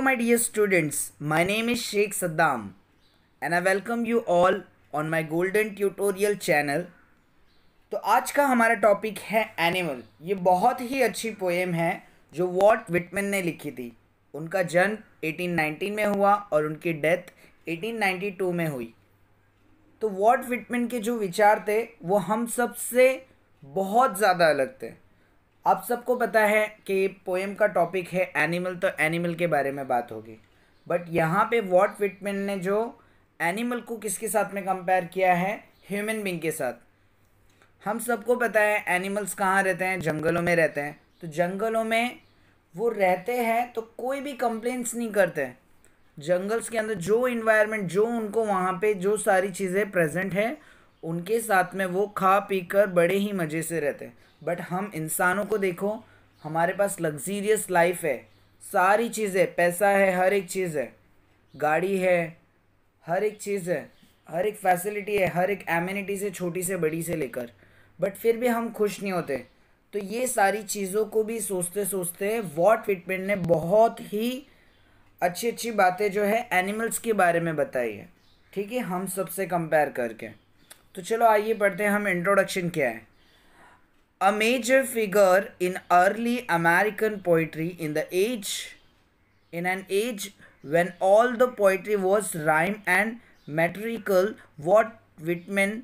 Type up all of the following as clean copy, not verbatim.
my dear students, my name is Sheikh Saddam and I welcome you all on my golden tutorial channel। तो आज का हमारा topic है animal. ये बहुत ही अच्छी पोएम है जो वॉल्ट व्हिटमैन ने लिखी थी। उनका जन्म 1819 में हुआ और उनकी डेथ 1892 में हुई। तो वॉल्ट व्हिटमैन के जो विचार थे वो हम सब से बहुत ज़्यादा अलग थे। आप सबको पता है कि पोएम का टॉपिक है एनिमल, तो एनिमल के बारे में बात होगी। बट यहाँ पे वॉल्ट व्हिटमैन ने जो एनिमल को किसके साथ में कंपेयर किया है, ह्यूमन बीइंग के साथ। हम सबको पता है एनिमल्स कहाँ रहते हैं, जंगलों में रहते हैं। तो जंगलों में वो रहते हैं तो कोई भी कंप्लेंट्स नहीं करते। जंगल्स के अंदर जो इन्वायरमेंट, जो उनको वहाँ पे जो सारी चीज़ें प्रेजेंट है, उनके साथ में वो खा पी कर बड़े ही मज़े से रहते हैं। बट हम इंसानों को देखो, हमारे पास लग्जीरियस लाइफ है, सारी चीज़ें, पैसा है, हर एक चीज़ है, गाड़ी है, हर एक चीज़ है, हर एक फैसिलिटी है, हर एक एमिनिटी से छोटी से बड़ी से लेकर, बट फिर भी हम खुश नहीं होते। तो ये सारी चीज़ों को भी सोचते सोचते वॉल्ट व्हिटमैन ने बहुत ही अच्छी अच्छी बातें जो है एनिमल्स के बारे में बताई है। ठीक है, हम सबसे कंपेयर करके। तो चलो आइए पढ़ते हैं हम इंट्रोडक्शन क्या है। A major figure in early American poetry in an age when all the poetry was rhyme and metrical, Walt Whitman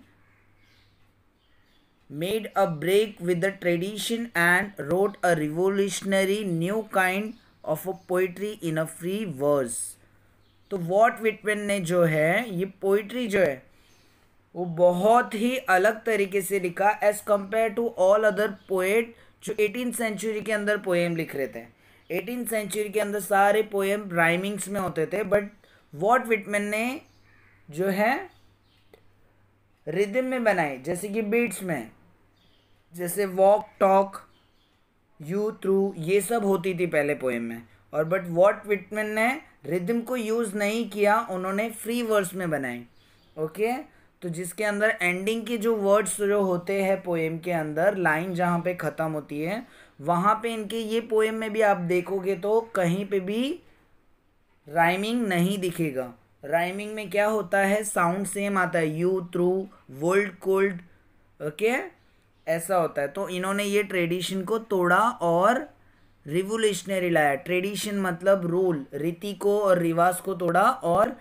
made a break with the tradition and wrote a revolutionary new kind of a poetry in a free verse। तो vault Whitman ने जो है ये poetry जो है वो बहुत ही अलग तरीके से लिखा as compare to all other poet जो 18th सेंचुरी के अंदर पोएम लिख रहे थे। 18th सेंचुरी के अंदर सारे पोएम राइमिंग्स में होते थे, बट वॉल्ट व्हिटमैन ने जो है रिदम में बनाए, जैसे कि बीट्स में, जैसे वॉक, टॉक, यू, थ्रू, ये सब होती थी पहले पोएम में। और बट वॉल्ट व्हिटमैन ने रिदम को यूज़ नहीं किया, उन्होंने फ्री वर्स में बनाए। ओके, तो जिसके अंदर एंडिंग के जो वर्ड्स जो होते हैं पोएम के अंदर, लाइन जहाँ पे ख़त्म होती है वहाँ पे इनके ये पोएम में भी आप देखोगे तो कहीं पे भी राइमिंग नहीं दिखेगा। राइमिंग में क्या होता है, साउंड सेम आता है, you, through, world, cold, okay, ऐसा होता है। तो इन्होंने ये ट्रेडिशन को तोड़ा और रिवोल्यूशनरी लाया। ट्रेडिशन मतलब रूल, रीति को और रिवाज को तोड़ा और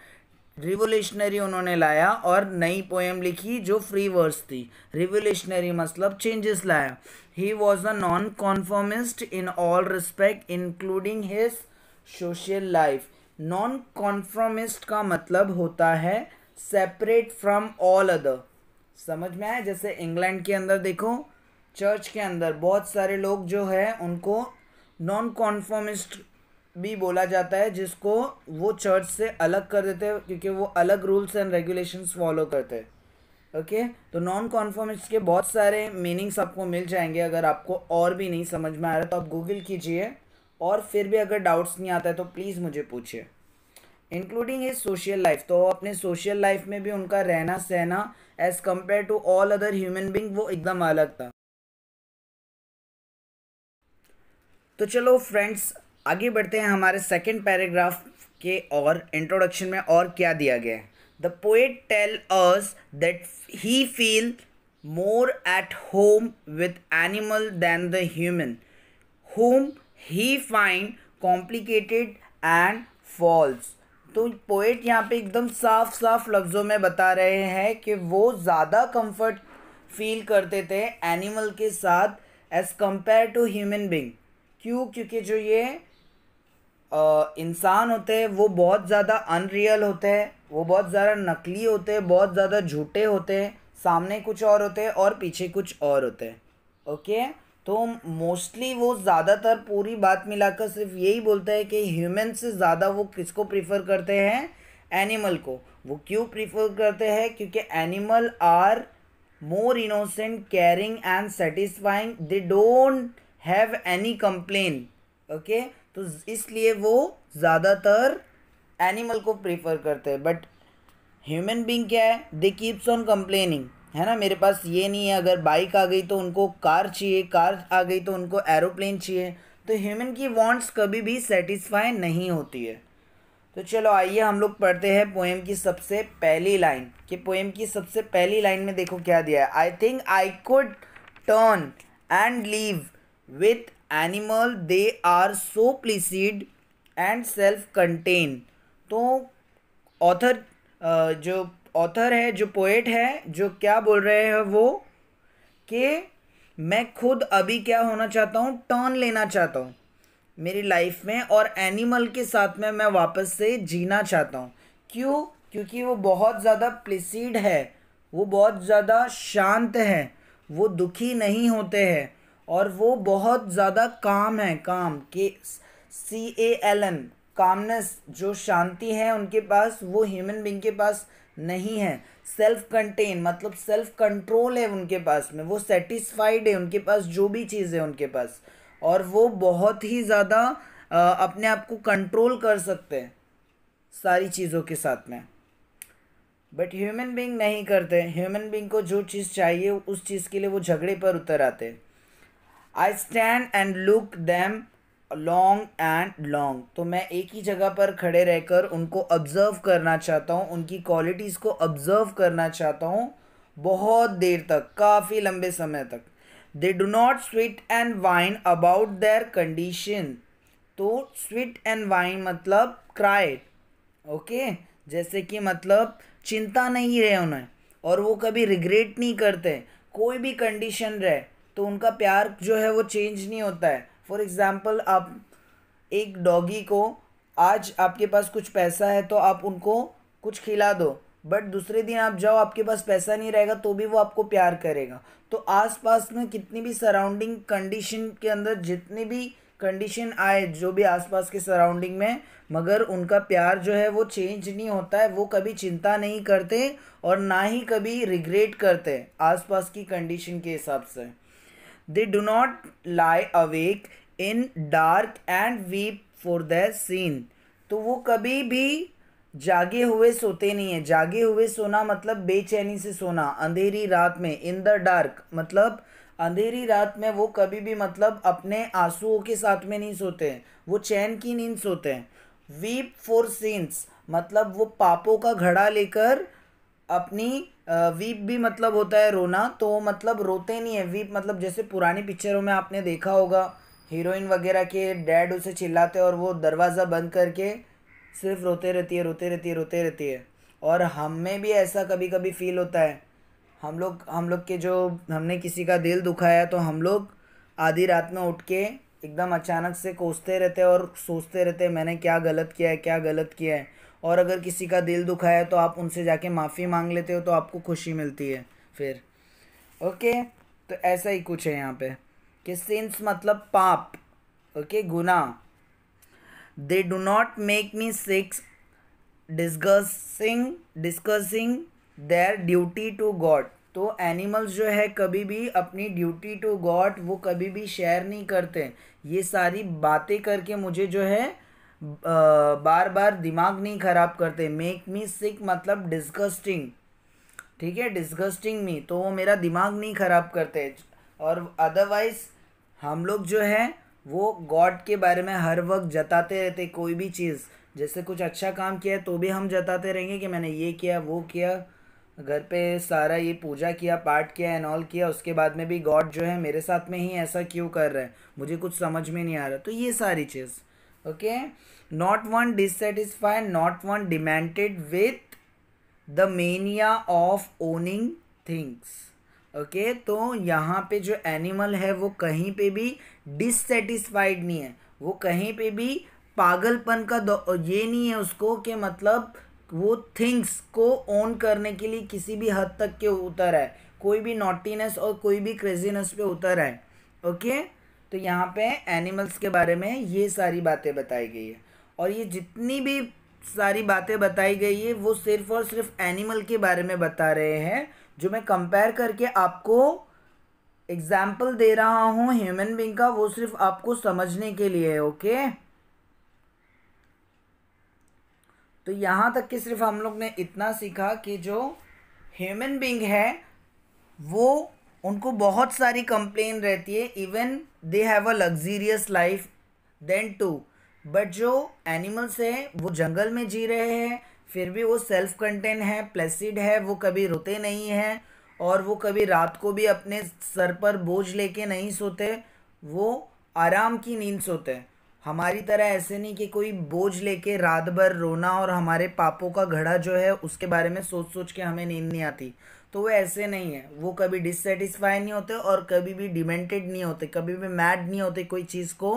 रिवोल्यूशनरी उन्होंने लाया और नई पोएम लिखी जो फ्री वर्स थी। रिवोल्यूशनरी मतलब चेंजेस लाया। He was a non conformist in all respect including his social life. Non conformist का मतलब होता है सेपरेट फ्रॉम ऑल अदर। समझ में आया? जैसे इंग्लैंड के अंदर देखो, चर्च के अंदर बहुत सारे लोग जो है उनको नॉन कॉन्फॉर्मिस्ट भी बोला जाता है, जिसको वो चर्च से अलग कर देते हैं क्योंकि वो अलग रूल्स एंड रेगुलेशंस फॉलो करते हैं। ओके, तो नॉन कॉन्फॉर्मिस्ट के बहुत सारे मीनिंग्स आपको मिल जाएंगे। अगर आपको और भी नहीं समझ में आ रहा तो आप गूगल कीजिए, और फिर भी अगर डाउट्स नहीं आता है तो प्लीज़ मुझे पूछिए। इंक्लूडिंग हिज सोशल लाइफ, तो अपने सोशल लाइफ में भी उनका रहना सहना as compare to all other human being वो एकदम अलग था। तो चलो फ्रेंड्स आगे बढ़ते हैं हमारे सेकेंड पैराग्राफ के और इंट्रोडक्शन में और क्या दिया गया है। The poet tell us that he feel more at home with animal than the human whom he find complicated and false। तो पोएट यहाँ पे एकदम साफ साफ लफ्ज़ों में बता रहे हैं कि वो ज़्यादा कंफर्ट फील करते थे एनिमल के साथ as compare to human being. क्यों? क्योंकि जो ये इंसान होते हैं वो बहुत ज़्यादा अनरियल होते हैं, वो बहुत ज़्यादा नकली होते हैं, बहुत ज़्यादा झूठे होते हैं। सामने कुछ और होते हैं और पीछे कुछ और होते हैं। ओके, तो मोस्टली वो ज़्यादातर पूरी बात मिलाकर सिर्फ यही बोलता है कि ह्यूमन से ज़्यादा वो किसको प्रीफर करते हैं, एनिमल को। वो क्यों प्रीफर करते हैं? क्योंकि animal are more innocent, caring and satisfying, they don't have any complain. Okay, तो इसलिए वो ज़्यादातर एनिमल को प्रीफर करते हैं। बट ह्यूमन बीइंग क्या है, दे कीप्स ऑन कंप्लेनिंग, है ना। मेरे पास ये नहीं है, अगर बाइक आ गई तो उनको कार चाहिए, कार आ गई तो उनको एरोप्लेन चाहिए। तो ह्यूमन की वांट्स कभी भी सेटिस्फाई नहीं होती है। तो चलो आइए हम लोग पढ़ते हैं पोएम की सबसे पहली लाइन। कि पोएम की सबसे पहली लाइन में देखो क्या दिया है। I think I could turn and live with animal, they are so placid and self contain. तो ऑथर जो ऑथर है, जो पोएट है, जो क्या बोल रहे हैं वो, कि मैं खुद अभी क्या होना चाहता हूँ, टर्न लेना चाहता हूँ मेरी लाइफ में, और एनिमल के साथ में मैं वापस से जीना चाहता हूँ। क्यों? क्योंकि वो बहुत ज़्यादा प्लिसिड है, वो बहुत ज़्यादा शांत है, वो दुखी नहीं होते हैं, और वो बहुत ज़्यादा काम है, काम के CALM, कामनेस, जो शांति है उनके पास, वो ह्यूमन बींग के पास नहीं है। सेल्फ कंटेन मतलब सेल्फ कंट्रोल है उनके पास में, वो सेटिस्फाइड है उनके पास जो भी चीज़ है उनके पास, और वो बहुत ही ज़्यादा अपने आप को कंट्रोल कर सकते हैं सारी चीज़ों के साथ में। बट ह्यूमन बीइंग नहीं करते। ह्यूमन बीइंग को जो चीज़ चाहिए उस चीज़ के लिए वो झगड़े पर उतर आते हैं। I stand and look them long and long. तो मैं एक ही जगह पर खड़े रहकर उनको ऑब्ज़र्व करना चाहता हूँ, उनकी क्वालिटीज़ को ऑब्ज़र्व करना चाहता हूँ बहुत देर तक, काफ़ी लंबे समय तक। दे do not sweet and wine about their condition. तो स्वीट एंड वाइन मतलब क्राई, ओके, जैसे कि मतलब चिंता नहीं रहे उन्हें, और वो कभी रिग्रेट नहीं करते। कोई भी कंडीशन रहे तो उनका प्यार जो है वो चेंज नहीं होता है। फॉर एग्ज़ाम्पल, आप एक डॉगी को, आज आपके पास कुछ पैसा है तो आप उनको कुछ खिला दो, बट दूसरे दिन आप जाओ, आपके पास पैसा नहीं रहेगा तो भी वो आपको प्यार करेगा। तो आसपास में कितनी भी सराउंडिंग कंडीशन के अंदर जितनी भी कंडीशन आए, जो भी आसपास के सराउंडिंग में, मगर उनका प्यार जो है वो चेंज नहीं होता है। वो कभी चिंता नहीं करते और ना ही कभी रिग्रेट करते आसपास की कंडीशन के हिसाब से। They do not lie awake in dark and weep for the sin. तो वो कभी भी जागे हुए सोते नहीं है। जागे हुए सोना मतलब बेचैनी से सोना, अंधेरी रात में, इन द डार्क मतलब अंधेरी रात में वो कभी भी मतलब अपने आंसुओं के साथ में नहीं सोते हैं, वो चैन की नींद सोते हैं। वीप फॉर सिंस मतलब वो पापों का घड़ा लेकर अपनी, वीप भी मतलब होता है रोना, तो मतलब रोते नहीं है। वीप मतलब जैसे पुरानी पिक्चरों में आपने देखा होगा, हीरोइन वगैरह के डैड उसे चिल्लाते हैं और वो दरवाज़ा बंद करके सिर्फ रोते रहती है, रोते रहती है, रोते रहती है। और हम में भी ऐसा कभी कभी फील होता है। हम लोग के जो, हमने किसी का दिल दुखाया तो हम लोग आधी रात में उठ के एकदम अचानक से कोसते रहते हैं और सोचते रहते हैं मैंने क्या गलत किया है, क्या गलत किया है। और अगर किसी का दिल दुखाया है तो आप उनसे जाके माफ़ी मांग लेते हो तो आपको खुशी मिलती है फिर। ओके, तो ऐसा ही कुछ है यहाँ पे कि सिंस मतलब पाप, ओके, गुनाह। They do not make me sick discussing their duty to God. तो एनिमल्स जो है कभी भी अपनी ड्यूटी टू गॉड वो कभी भी शेयर नहीं करते। ये सारी बातें करके मुझे जो है बार बार दिमाग नहीं ख़राब करते। मेक मी सिक मतलब डिस्गस्टिंग, ठीक है, डिस्गस्टिंग मी, तो वो मेरा दिमाग नहीं ख़राब करते। और अदरवाइज़ हम लोग जो है वो गॉड के बारे में हर वक्त जताते रहते। कोई भी चीज़, जैसे कुछ अच्छा काम किया है तो भी हम जताते रहेंगे कि मैंने ये किया, वो किया, घर पे सारा ये पूजा किया, पाठ किया, एंड ऑल किया, उसके बाद में भी गॉड जो है मेरे साथ में ही ऐसा क्यों कर रहा है, मुझे कुछ समझ में नहीं आ रहा। तो ये सारी चीज़, okay. Not one dissatisfied, not one demented with the mania of owning things. Okay, तो यहाँ पे जो एनिमल है वो कहीं पे भी डिससेटिस्फाइड नहीं है, वो कहीं पे भी पागलपन का ये नहीं है उसको, कि मतलब वो थिंग्स को ओन करने के लिए किसी भी हद तक के उतर है, कोई भी नॉटीनेस और कोई भी क्रेजीनेस पे उतर है। ओके, तो यहाँ पे एनिमल्स के बारे में ये सारी बातें बताई गई है। और ये जितनी भी सारी बातें बताई गई है वो सिर्फ और सिर्फ एनिमल के बारे में बता रहे हैं, जो मैं कंपेयर करके आपको एग्जाम्पल दे रहा हूँ ह्यूमन बीइंग का, वो सिर्फ आपको समझने के लिए है। ओके, तो यहाँ तक कि सिर्फ हम लोग ने इतना सीखा कि जो ह्यूमन बीइंग है वो, उनको बहुत सारी कंप्लेन रहती है, even they have a luxurious life then too, but जो एनिमल्स है वो जंगल में जी रहे हैं, फिर भी वो सेल्फ कंटेन है, प्लेसिड है, वो कभी रोते नहीं हैं और वो कभी रात को भी अपने सर पर बोझ लेके नहीं सोते, वो आराम की नींद सोते हैं। हमारी तरह ऐसे नहीं कि कोई बोझ लेके रात भर रोना और हमारे पापों का घड़ा जो है उसके बारे में सोच सोच के हमें नींद नहीं आती। तो वो ऐसे नहीं है, वो कभी डिससेटिस्फाई नहीं होते और कभी भी डिमेंटेड नहीं होते, कभी भी मैड नहीं होते कोई चीज़ को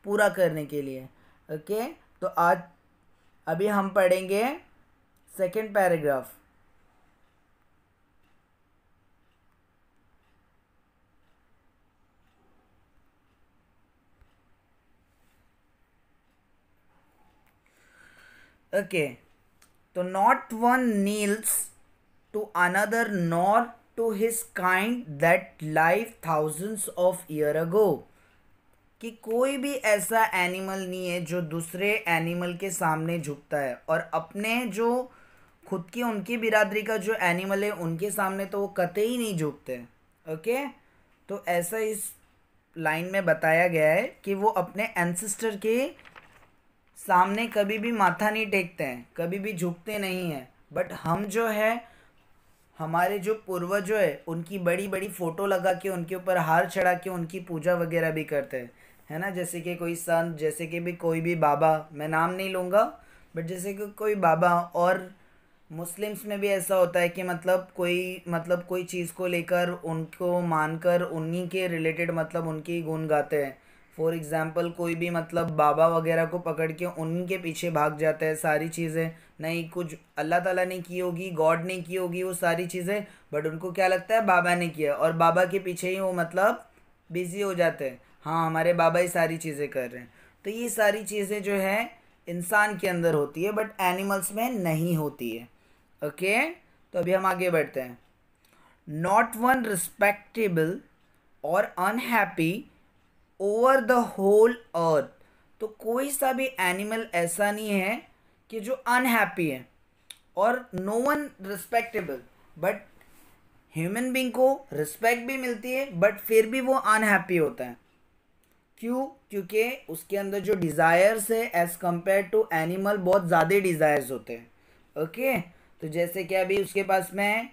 पूरा करने के लिए। ओके, तो आज अभी हम पढ़ेंगे सेकंड पैराग्राफ। ओके, तो not one kneels to another nor to his kind that lived thousands of year ago, कि कोई भी ऐसा एनिमल नहीं है जो दूसरे एनिमल के सामने झुकता है, और अपने जो खुद की उनकी बिरादरी का जो एनिमल है उनके सामने तो वो कतई नहीं झुकते। ओके, तो ऐसा इस लाइन में बताया गया है कि वो अपने एंसेस्टर के सामने कभी भी माथा नहीं टेकते हैं, कभी भी झुकते नहीं हैं। बट हम जो है, हमारे जो पूर्वज जो है उनकी बड़ी बड़ी फ़ोटो लगा के उनके ऊपर हार चढ़ा के उनकी पूजा वगैरह भी करते हैं, है ना। जैसे कि कोई संत, जैसे कि भी कोई भी बाबा, मैं नाम नहीं लूँगा, बट जैसे कि कोई बाबा। और मुस्लिम्स में भी ऐसा होता है कि मतलब कोई चीज़ को लेकर उनको मानकर उन्हीं के रिलेटेड मतलब उनके ही गुण गाते हैं। फॉर एग्ज़ाम्पल कोई भी मतलब बाबा वगैरह को पकड़ के उन्हीं के पीछे भाग जाता है, सारी चीज़ें नहीं, कुछ अल्लाह ताला ने की होगी, गॉड ने की होगी वो सारी चीज़ें, बट उनको क्या लगता है बाबा ने किया, और बाबा के पीछे ही वो मतलब बिज़ी हो जाते हैं। हाँ, हमारे बाबा ही सारी चीज़ें कर रहे हैं। तो ये सारी चीज़ें जो है इंसान के अंदर होती है बट एनिमल्स में नहीं होती है। ओके, तो अभी हम आगे बढ़ते हैं। नॉट वन रिस्पेक्टेबल और unhappy over the whole earth, तो कोई सा भी एनिमल ऐसा नहीं है कि जो अनहैप्पी है, और no one respectable, but human being को रिस्पेक्ट भी मिलती है बट फिर भी वो अनहैप्पी होता है। क्यों? क्योंकि उसके अंदर जो डिज़ायर्स है एज़ कंपेयर टू एनिमल बहुत ज़्यादा डिज़ायर्स होते हैं। ओके, तो जैसे कि अभी उसके पास में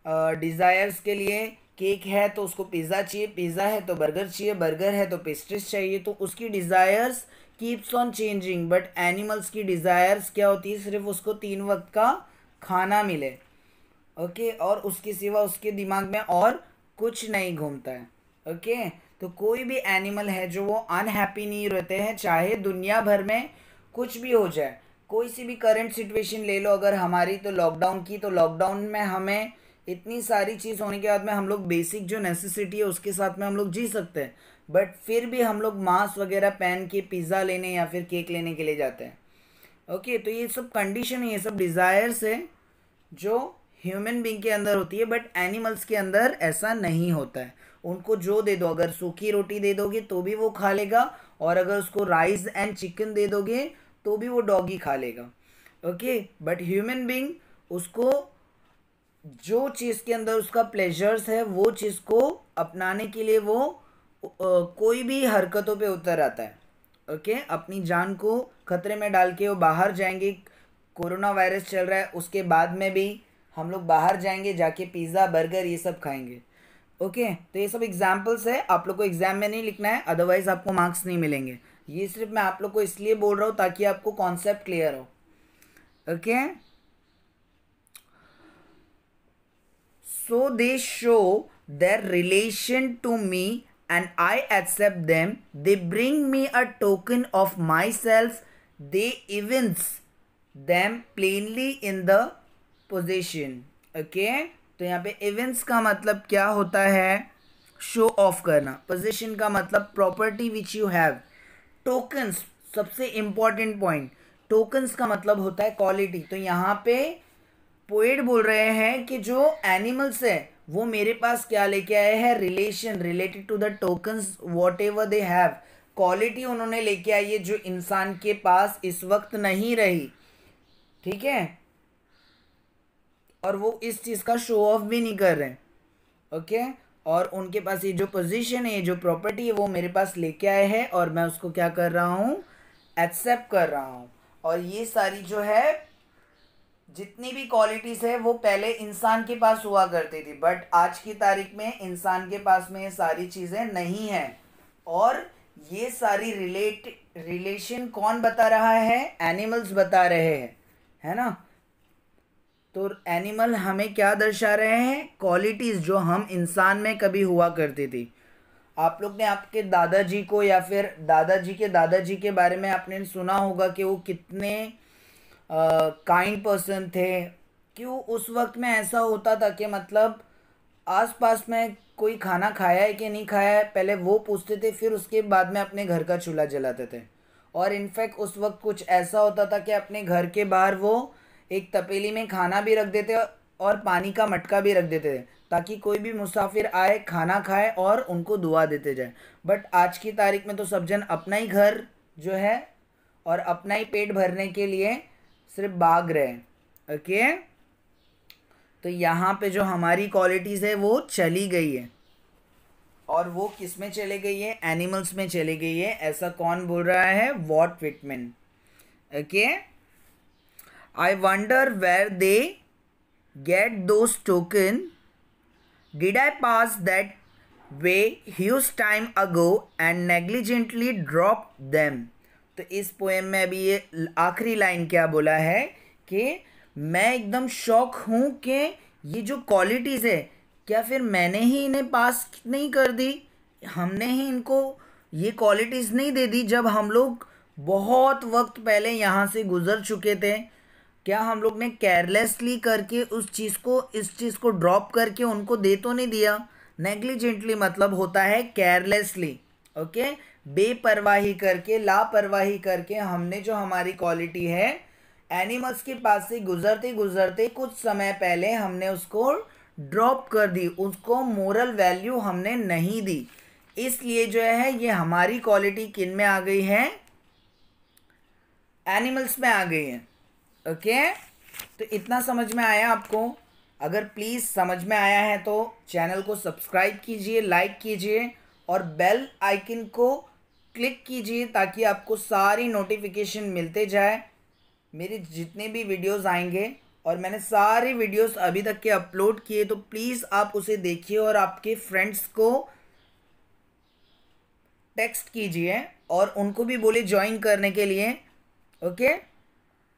डिज़ायर्स के लिए केक है तो उसको पिज़्ज़ा चाहिए, पिज़्ज़ा है तो बर्गर चाहिए, बर्गर है तो पेस्ट्रीज चाहिए, तो उसकी desires keeps on changing. But animals की डिज़ायर्स क्या होती है? सिर्फ उसको 3 वक्त का खाना मिले। ओके, और उसके सिवा उसके दिमाग में और कुछ नहीं घूमता है। ओके, तो कोई भी एनिमल है जो वो अनहैप्पी नहीं रहते हैं, चाहे दुनिया भर में कुछ भी हो जाए। कोई सी भी करंट सिचुएशन ले लो अगर हमारी, तो लॉकडाउन की, तो लॉकडाउन में हमें इतनी सारी चीज़ होने के बाद में हम लोग बेसिक जो नेसेसिटी है उसके साथ में हम लोग जी सकते हैं, बट फिर भी हम लोग मास्क वगैरह पहन के पिज़्ज़ा लेने या फिर केक लेने के लिए जाते हैं। ओके, तो ये सब कंडीशन है, ये सब डिज़ायर्स है जो ह्यूमन बींग के अंदर होती है, बट एनिमल्स के अंदर ऐसा नहीं होता है। उनको जो दे दो, अगर सूखी रोटी दे दोगे तो भी वो खा लेगा, और अगर उसको राइस एंड चिकन दे दोगे तो भी वो डॉगी खा लेगा। ओके, बट ह्यूमन बींग उसको जो चीज़ के अंदर उसका प्लेजर्स है वो चीज़ को अपनाने के लिए वो कोई भी हरकतों पे उतर आता है। ओके, अपनी जान को खतरे में डाल के वो बाहर जाएंगे। कोरोना वायरस चल रहा है उसके बाद में भी हम लोग बाहर जाएंगे, जाके पिज़्ज़ा बर्गर ये सब खाएंगे। ओके, तो ये सब एग्जाम्पल्स है, आप लोग को एग्जाम में नहीं लिखना है, अदरवाइज आपको मार्क्स नहीं मिलेंगे। ये सिर्फ मैं आप लोग को इसलिए बोल रहा हूँ ताकि आपको कॉन्सेप्ट क्लियर हो। Okay, so they show their relation to me and I accept them. They bring me a token of myself. They evince them plainly in the possession. Okay, तो यहाँ पे evince का मतलब क्या होता है? शो ऑफ करना। पोजीशन का मतलब property which you have. Tokens, सबसे इंपॉर्टेंट पॉइंट, टोकन्स का मतलब होता है क्वालिटी। तो यहाँ पे पोएट बोल रहे हैं कि जो एनिमल्स है वो मेरे पास क्या लेके आए हैं? Relation, related to the tokens whatever they have. Quality उन्होंने लेके आई है जो इंसान के पास इस वक्त नहीं रही। ठीक है, और वो इस चीज़ का शो ऑफ भी नहीं कर रहे। ओके, और उनके पास ये जो पोजीशन है, ये जो प्रॉपर्टी है वो मेरे पास लेके आए हैं और मैं उसको क्या कर रहा हूँ? एक्सेप्ट कर रहा हूँ। और ये सारी जो है जितनी भी क्वालिटीज़ है वो पहले इंसान के पास हुआ करती थी, बट आज की तारीख में इंसान के पास में ये सारी चीज़ें नहीं हैं। और ये सारी रिलेशन कौन बता रहा है? एनिमल्स बता रहे हैं, है ना। तो एनिमल हमें क्या दर्शा रहे हैं? क्वालिटीज़ जो हम इंसान में कभी हुआ करती थी। आप लोग ने आपके दादाजी को या फिर दादाजी के बारे में आपने सुना होगा कि वो कितने काइंड पर्सन थे। क्यों उस वक्त में ऐसा होता था कि मतलब आसपास में कोई खाना खाया है कि नहीं खाया है पहले वो पूछते थे, फिर उसके बाद में अपने घर का चूल्हा जलाते थे। और इनफैक्ट उस वक्त कुछ ऐसा होता था कि अपने घर के बाहर वो एक तपेली में खाना भी रख देते और पानी का मटका भी रख देते थे, ताकि कोई भी मुसाफिर आए खाना खाए और उनको दुआ देते जाए। बट आज की तारीख में तो सब जन अपना ही घर जो है और अपना ही पेट भरने के लिए सिर्फ भाग रहे हैं। ओके, तो यहाँ पे जो हमारी क्वालिटीज़ है वो चली गई है। और वो किस में चले गई है? एनिमल्स में चली गई है। ऐसा कौन बोल रहा है? Walt Whitman. Okay, I wonder where they get those token, did I pass that way huge time ago and negligently drop them. तो इस पोएम में अभी ये आखिरी लाइन क्या बोला है कि मैं एकदम शॉक हूँ कि ये जो क्वालिटीज़ है क्या फिर मैंने ही इन्हें पास नहीं कर दी? हमने ही इनको ये क्वालिटीज़ नहीं दे दी जब हम लोग बहुत वक्त पहले यहाँ से गुज़र चुके थे? क्या हम लोग ने केयरलेसली करके उस चीज़ को इस चीज़ को ड्रॉप करके उनको दे तो नहीं दिया? नेग्लिजेंटली मतलब होता है केयरलेसली। ओके, बेपरवाही करके, लापरवाही करके हमने जो हमारी क्वालिटी है एनिमल्स के पास से गुजरते गुजरते कुछ समय पहले हमने उसको ड्रॉप कर दी, उसको मोरल वैल्यू हमने नहीं दी। इसलिए जो है ये हमारी क्वालिटी किन में आ गई है? एनिमल्स में आ गई है। ओके, तो इतना समझ में आया आपको? अगर प्लीज़ समझ में आया है तो चैनल को सब्सक्राइब कीजिए, लाइक कीजिए और बेल आइकन को क्लिक कीजिए ताकि आपको सारी नोटिफिकेशन मिलते जाए मेरे जितने भी वीडियोस आएंगे। और मैंने सारे वीडियोस अभी तक के अपलोड किए, तो प्लीज़ आप उसे देखिए और आपके फ्रेंड्स को टेक्स्ट कीजिए और उनको भी बोले ज्वाइन करने के लिए। Okay,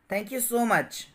thank you so much.